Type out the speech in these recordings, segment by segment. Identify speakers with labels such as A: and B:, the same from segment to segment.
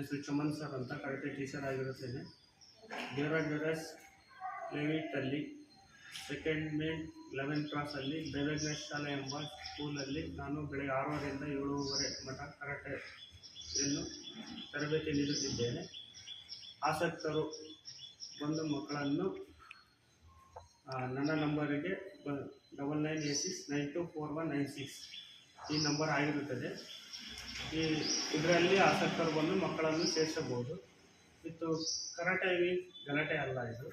A: ಹೆಸರು ಚಮನ್ ಸರ್ ಅಂತ karate teacher ಆಗಿರುತ್ತೇನೆ. ಡ್ಯೂರಸ್ ಲೇವಿಟಲ್ಲಿ ಸೆಕೆಂಡ್ ಮೇನ್ 11th ಕ್ಲಾಸಲ್ಲಿ ದೇವಜ್ಞೇಶ್ ಶಾಲೆ ಎಂಬ ಸ್ಕೂಲಲ್ಲಿ ನಾನು ಬೆಳಗ್ಗೆ 6ರಿಂದ 7:30 ಮಟ್ಟ ಕರಾಟೆಯನ್ನು ತರಬೇತಿ ನೀಡುತ್ತಿದ್ದೇನೆ. ಆಸಕ್ತರು ಬಂದು ಮಕ್ಕಳನ್ನು ನನ್ನ ನಂಬರಿಗೆ 9986924196 ಈ ನಂಬರ್ ಆಗಿರುತ್ತದೆ. ಇದರಲ್ಲಿ ಆಸಕ್ತರು ಬಂದು ಮಕ್ಕಳನ್ನು ಸೇರಿಸಬಹುದು. ಇದು ಕರಾಟೆ ಗಲಾಟೆ ಅಲ್ಲ. ಇದು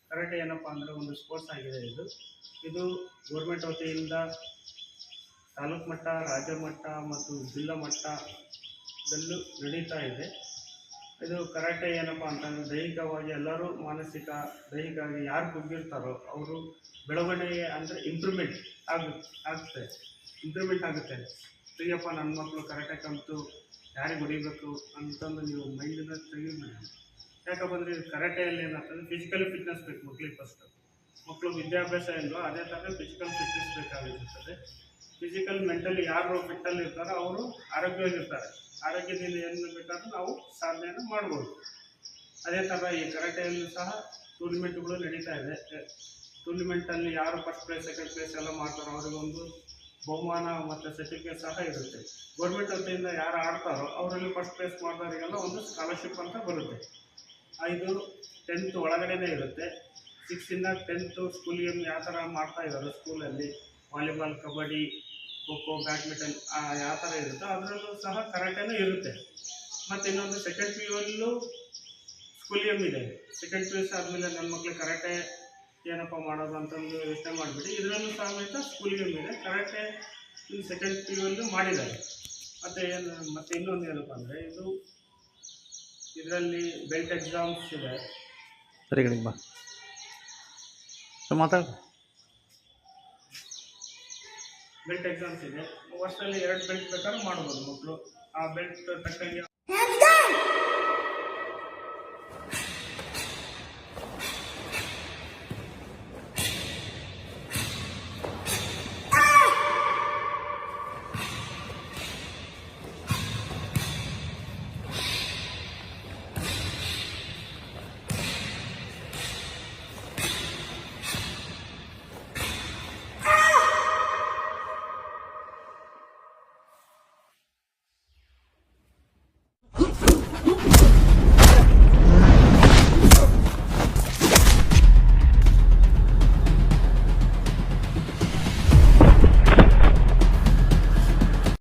A: ಕರಾಟೆ ಏನಪ್ಪ ಅಂದರೆ ಒಂದು ಸ್ಪೋರ್ಟ್ಸ್ ಆಗಿದೆ. ಇದು ಗೌರ್ಮೆಂಟ್ ವತಿಯಿಂದ ತಾಲೂಕು ಮಟ್ಟ, ರಾಜ್ಯ ಮಟ್ಟ ಮತ್ತು ಜಿಲ್ಲಾ ಮಟ್ಟದಲ್ಲೂ ನಡೀತಾ ಇದೆ. ಇದು ಕರಾಟೆ ಏನಪ್ಪ ಅಂತಂದರೆ ದೈಹಿಕವಾಗಿ ಎಲ್ಲರೂ ಮಾನಸಿಕ ದೈಹಿಕವಾಗಿ ಯಾರು ಕುಗ್ಗಿರ್ತಾರೋ ಅವರು ಬೆಳವಣಿಗೆ ಅಂದರೆ ಇಂಪ್ರೂವ್ಮೆಂಟ್ ಆಗುತ್ತೆ. ತೆಗಿಯಪ್ಪ ನನ್ನ ಮಕ್ಕಳು ಕರಾಟೆ ಕಲಿತು ಯಾರಿಗೆ ಹೊಡಿಬೇಕು ಅಂತಂದು ನೀವು ಮೈಂಡಿಂದ ತೆಗಿಬೇಕು. ಯಾಕಪ್ಪ ಅಂದರೆ ಕರಾಟೆಯಲ್ಲಿ ಏನಾಗ್ತದೆ, ಫಿಸಿಕಲಿ ಫಿಟ್ನೆಸ್ ಬೇಕು ಮಕ್ಕಳಿಗೆ. ಮಕ್ಕಳು ವಿದ್ಯಾಭ್ಯಾಸ ಇಲ್ವೋ ಅದೇ ಥರ ಫಿಸಿಕಲ್ ಫಿಟ್ನೆಸ್ ಬೇಕಾಗಿರ್ತದೆ. ಫಿಸಿಕಲ್ ಮೆಂಟಲಿ ಯಾರು ಫಿಟ್ಟಲ್ಲಿ ಇರ್ತಾರೋ ಅವರು ಆರೋಗ್ಯವಾಗಿರ್ತಾರೆ. ಆರೋಗ್ಯದಿಂದ ಏನು ಬೇಕಾದ್ರೂ ನಾವು ಸಾಧನೆಯನ್ನು ಮಾಡ್ಬೋದು. ಅದೇ ಥರ ಈ ಕರಾಟೆಯಲ್ಲೂ ಸಹ ಟೂರ್ನಿಮೆಂಟ್ಗಳು ನಡೀತಾ ಇದೆ. ಟೂರ್ನಿಮೆಂಟಲ್ಲಿ ಯಾರು ಫಸ್ಟ್ ಪ್ಲೇಸ್ ಸೆಕೆಂಡ್ ಪ್ಲೇಸ್ ಎಲ್ಲ ಮಾಡ್ತಾರೋ ಅವರಿಗೊಂದು ಬಹುಮಾನ ಮತ್ತು ಸರ್ಟಿಫಿಕೇಟ್ ಸಹ ಇರುತ್ತೆ. ಗೌರ್ಮೆಂಟ್ ವತಿಯಿಂದ ಯಾರು ಆಡ್ತಾರೋ ಅವರಲ್ಲಿ ಫಸ್ಟ್ ಪ್ಲೇಸ್ ಮಾಡಿದವರಿಗೆಲ್ಲ ಒಂದು ಸ್ಕಾಲರ್ಶಿಪ್ ಅಂತ ಬರುತ್ತೆ. ಇದು 10th ಒಳಗಡೆನೇ ಇರುತ್ತೆ. 6ರಿಂದ 10th ಸ್ಕೂಲ್ ಗೇಮ್ ಯಾವ ಥರ ಮಾಡ್ತಾಯಿದ್ದಾರೆ ಸ್ಕೂಲಲ್ಲಿ, ವಾಲಿಬಾಲ್, ಕಬಡ್ಡಿ, ಖೋಖೋ, ಬ್ಯಾಡ್ಮಿಂಟನ್ ಯಾವ ಥರ ಇರುತ್ತೋ ಅದರಲ್ಲೂ ಸಹ ಕರಾಟೆನೂ ಇರುತ್ತೆ. ಮತ್ತು ಇನ್ನೊಂದು second P U school game ಇದೆ. ಸೆಕೆಂಡ್ ಪಿ ಯು ಆದಮೇಲೆ ನನ್ನ ಮಕ್ಕಳಿಗೆ ಕರಾಟೆ ಏನಪ್ಪ ಮಾಡೋದು ಅಂತಂದು ಯೋಚನೆ ಮಾಡಿಬಿಟ್ಟು ಇದರಲ್ಲೂ ಸಮೇತ ಸ್ಕೂಲ್ ಗೇಮ್ ಇದೆ. ಕರಾಟೆ ಸೆಕೆಂಡ್ ಪಿ ಯು ಮಾಡಿದ್ದಾರೆ. ಮತ್ತು ಇನ್ನೊಂದು ಏನಪ್ಪ ಅಂದರೆ ಇದರಲ್ಲಿ ಬೆಲ್ಟ್ ಎಕ್ಸಾಮ್ಸ್ ಇದೆ.
B: ಸರಿ ಬಾ
A: ಬೆಲ್ಟ್ ಎಕ್ಸಾಮ್ಸ್ ಇದೆ. ವರ್ಷದಲ್ಲಿ 2 ಬೆಲ್ಟ್ ಬೇಕಾದ್ರೂ ಮಾಡ್ಬೋದು ಮಕ್ಕಳು. ಆ ಬೆಲ್ಟ್ ತಕ್ಕಂಗೆ